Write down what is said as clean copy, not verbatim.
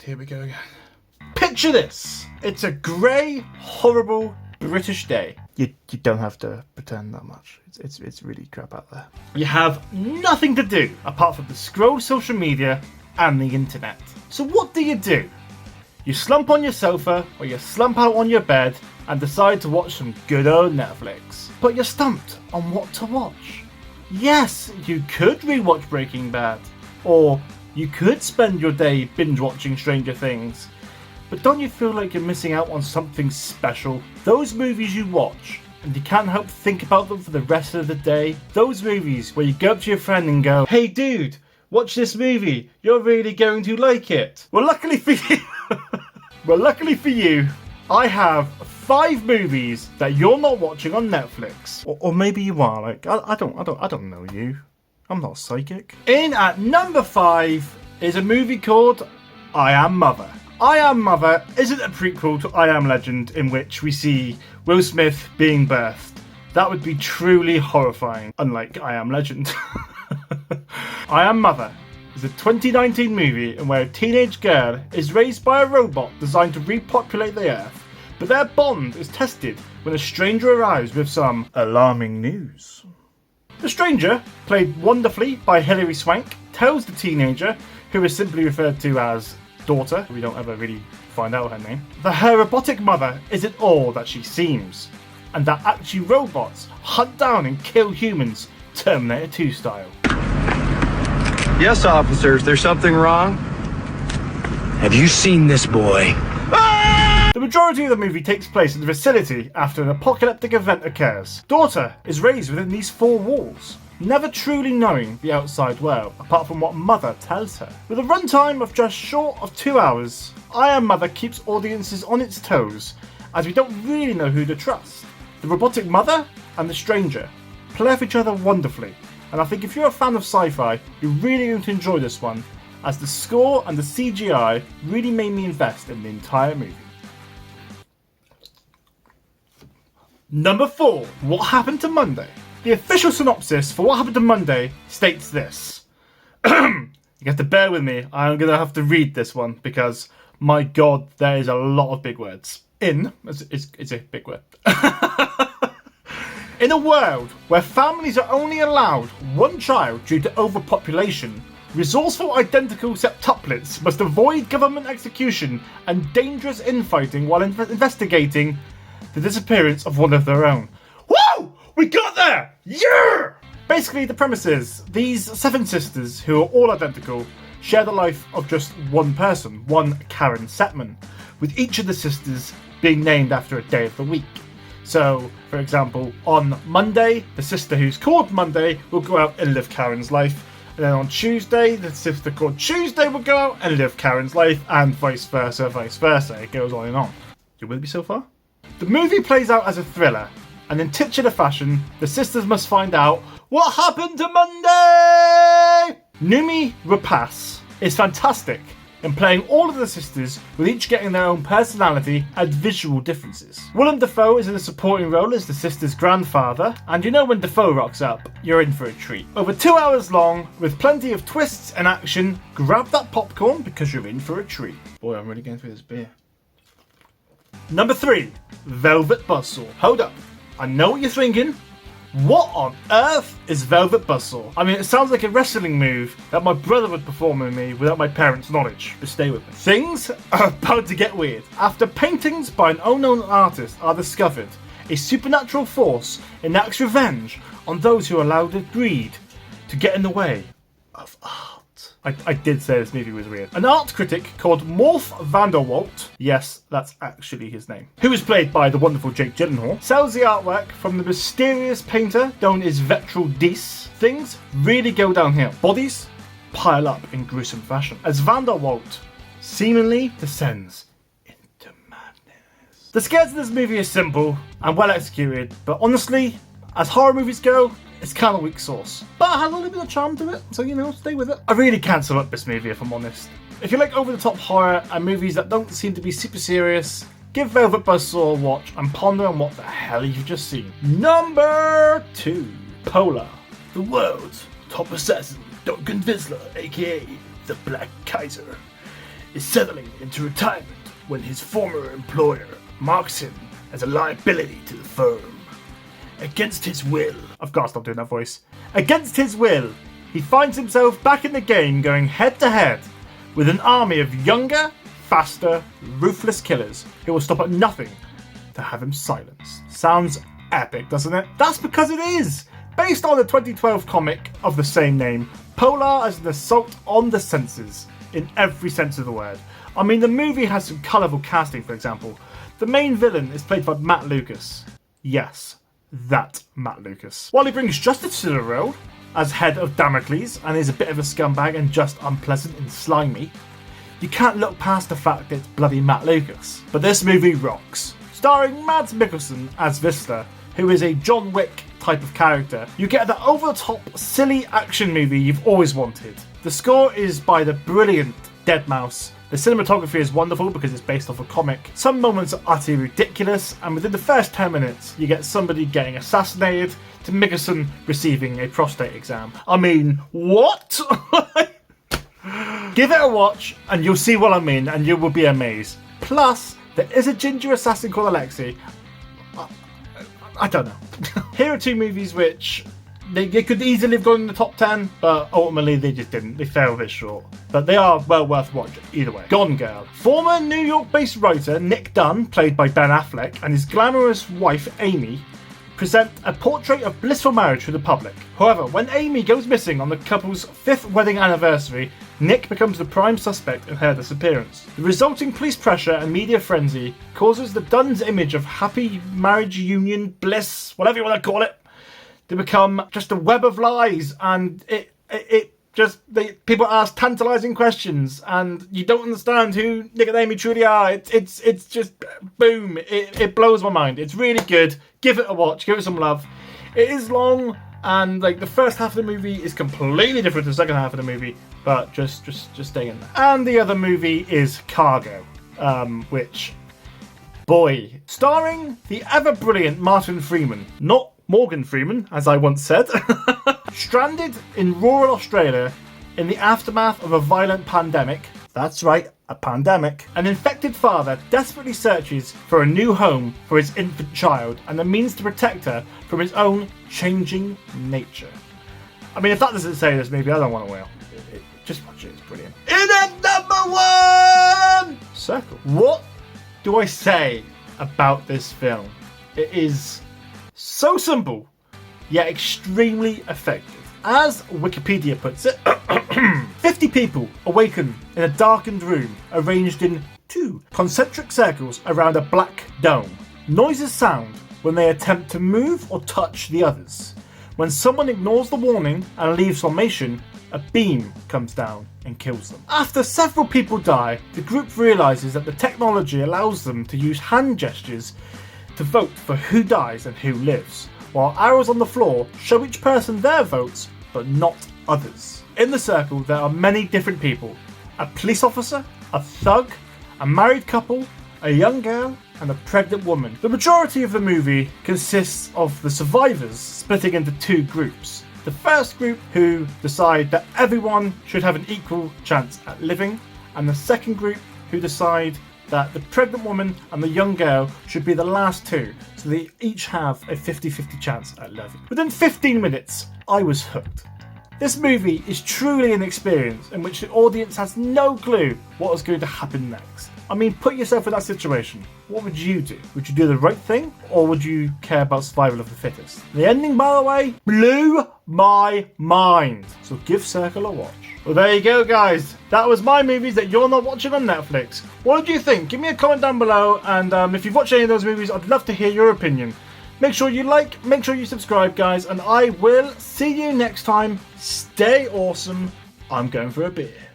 here we go again. Picture this. It's a grey, horrible British day. You don't have to pretend that much. It's really crap out there. You have nothing to do apart from to scroll social media and the internet. So what do? You slump on your sofa or you slump out on your bed and decide to watch some good old Netflix. But you're stumped on what to watch. Yes, you could rewatch Breaking Bad, or you could spend your day binge watching Stranger Things. But don't you feel like you're missing out on something special? Those movies you watch and you can't help think about them for the rest of the day. Those movies where you go up to your friend and go, "Hey dude, watch this movie, you're really going to like it." Well, luckily for you, I have 5 movies that you're not watching on Netflix. Or maybe you are. Like, I don't know you. I'm not psychic. In at number 5 is a movie called I Am Mother. I Am Mother isn't a prequel to I Am Legend in which we see Will Smith being birthed. That would be truly horrifying, unlike I Am Legend. I Am Mother is a 2019 movie in where a teenage girl is raised by a robot designed to repopulate the Earth, but their bond is tested when a stranger arrives with some alarming news. The stranger, played wonderfully by Hilary Swank, tells the teenager, who is simply referred to as daughter, we don't ever really find out her name, that her robotic mother isn't all that she seems, and that actually robots hunt down and kill humans, Terminator 2 style. Yes, officers, there's something wrong? Have you seen this boy? The majority of the movie takes place in the vicinity after an apocalyptic event occurs. Daughter is raised within these 4 walls, never truly knowing the outside world, apart from what Mother tells her. With a runtime of just short of 2 hours, I Am Mother keeps audiences on its toes, as we don't really know who to trust. The robotic mother and the stranger play off each other wonderfully, and I think if you're a fan of sci-fi, you're really going to enjoy this one, as the score and the CGI really made me invest in the entire movie. Number 4. What Happened to Monday? The official synopsis for What Happened to Monday states this. You have to bear with me, I'm going to have to read this one because, my god, there is a lot of big words. It's a big word. In a world where families are only allowed one child due to overpopulation, resourceful identical septuplets must avoid government execution and dangerous infighting while investigating the disappearance of one of their own. Woo! We got there! Yeah! Basically, the premise is these 7 sisters, who are all identical, share the life of just one person, one Karen Setman, with each of the sisters being named after a day of the week. So, for example, on Monday, the sister who's called Monday will go out and live Karen's life. And then on Tuesday, the sister called Tuesday will go out and live Karen's life, and vice versa, vice versa. It goes on and on. You with me so far? The movie plays out as a thriller, and in titular fashion, the sisters must find out what happened to Monday! Noomi Rapace is fantastic in playing all of the sisters, with each getting their own personality and visual differences. Willem Dafoe is in a supporting role as the sisters' grandfather, and you know when Dafoe rocks up, you're in for a treat. Over 2 hours long, with plenty of twists and action, grab that popcorn because you're in for a treat. Boy, I'm really going through this beer. Number 3, Velvet Bustle. Hold up, I know what you're thinking. What on earth is Velvet Bustle? I mean, it sounds like a wrestling move that my brother would perform with me without my parents' knowledge. But stay with me. Things are about to get weird. After paintings by an unknown artist are discovered, a supernatural force enacts revenge on those who allowed their greed to get in the way of art. I did say this movie was weird. An art critic called Morph Vanderwalt, yes, that's actually his name, who is played by the wonderful Jake Gyllenhaal, sells the artwork from the mysterious painter known as Vetral Dees. Things really go downhill. Bodies pile up in gruesome fashion as Vanderwalt seemingly descends into madness. The scares of this movie are simple and well executed, but honestly, as horror movies go, it's kind of weak sauce. But it has a little bit of charm to it, so stay with it. I really can't sum up this movie if I'm honest. If you like over-the-top horror and movies that don't seem to be super serious, give Velvet Bustle a watch and ponder on what the hell you've just seen. Number 2. Polar. The world's top assassin, Duncan Vizsla, aka the Black Kaiser, is settling into retirement when his former employer marks him as a liability to the firm. Against his will, I've got to stop doing that voice. Against his will, he finds himself back in the game going head to head with an army of younger, faster, ruthless killers who will stop at nothing to have him silenced. Sounds epic, doesn't it? That's because it is! Based on the 2012 comic of the same name, Polar is an assault on the senses, in every sense of the word. I mean, the movie has some colourful casting, for example. The main villain is played by Matt Lucas. Yes, that Matt Lucas. While he brings justice to the world as head of Damocles and is a bit of a scumbag and just unpleasant and slimy, you can't look past the fact that it's bloody Matt Lucas. But this movie rocks. Starring Mads Mikkelsen as Vista, who is a John Wick type of character, you get the over-the-top, silly action movie you've always wanted. The score is by the brilliant Deadmau5. The cinematography is wonderful because it's based off a comic. Some moments are utterly ridiculous, and within the first 10 minutes, you get somebody getting assassinated to Mikkelsen receiving a prostate exam. I mean, what? Give it a watch, and you'll see what I mean, and you will be amazed. Plus, there is a ginger assassin called Alexei. I don't know. Here are two movies which they could easily have gone in the top 10, but ultimately they just didn't. They fell a bit short. But they are well worth watching either way. Gone Girl. Former New York-based writer Nick Dunn, played by Ben Affleck, and his glamorous wife Amy present a portrait of blissful marriage to the public. However, when Amy goes missing on the couple's 5th wedding anniversary, Nick becomes the prime suspect in her disappearance. The resulting police pressure and media frenzy causes the Dunn's image of happy marriage union, bliss, whatever you want to call it, to become just a web of lies, and people ask tantalising questions, and you don't understand who Nick and Amy truly are. It's just boom. It blows my mind. It's really good. Give it a watch. Give it some love. It is long, and like the first half of the movie is completely different to the second half of the movie, but just stay in there. And the other movie is Cargo, which, boy, starring the ever brilliant Martin Freeman, not Morgan Freeman, as I once said. Stranded in rural Australia in the aftermath of a violent pandemic. That's right, a pandemic. An infected father desperately searches for a new home for his infant child and the means to protect her from his own changing nature. I mean, if that doesn't say this movie, I don't want to wail. Just watch it, it's brilliant. In at number 1! Circle. What do I say about this film? It is so simple, yet extremely effective. As Wikipedia puts it, 50 people awaken in a darkened room arranged in 2 concentric circles around a black dome. Noises sound when they attempt to move or touch the others. When someone ignores the warning and leaves formation, a beam comes down and kills them. After several people die, the group realises that the technology allows them to use hand gestures to vote for who dies and who lives, while arrows on the floor show each person their votes, but not others. In the circle, there are many different people: a police officer, a thug, a married couple, a young girl, and a pregnant woman. The majority of the movie consists of the survivors splitting into 2 groups. The first group, who decide that everyone should have an equal chance at living, and the second group, who decide that the pregnant woman and the young girl should be the last 2, so they each have a 50-50 chance at living. Within 15 minutes, I was hooked. This movie is truly an experience in which the audience has no clue what is going to happen next. I mean, put yourself in that situation. What would you do? Would you do the right thing, or would you care about survival of the fittest? The ending, by the way, blew my mind. So give Circle a watch. Well, there you go, guys. That was my movies that you're not watching on Netflix. What did you think? Give me a comment down below, and if you've watched any of those movies, I'd love to hear your opinion. Make sure you like, make sure you subscribe, guys, and I will see you next time. Stay awesome. I'm going for a beer.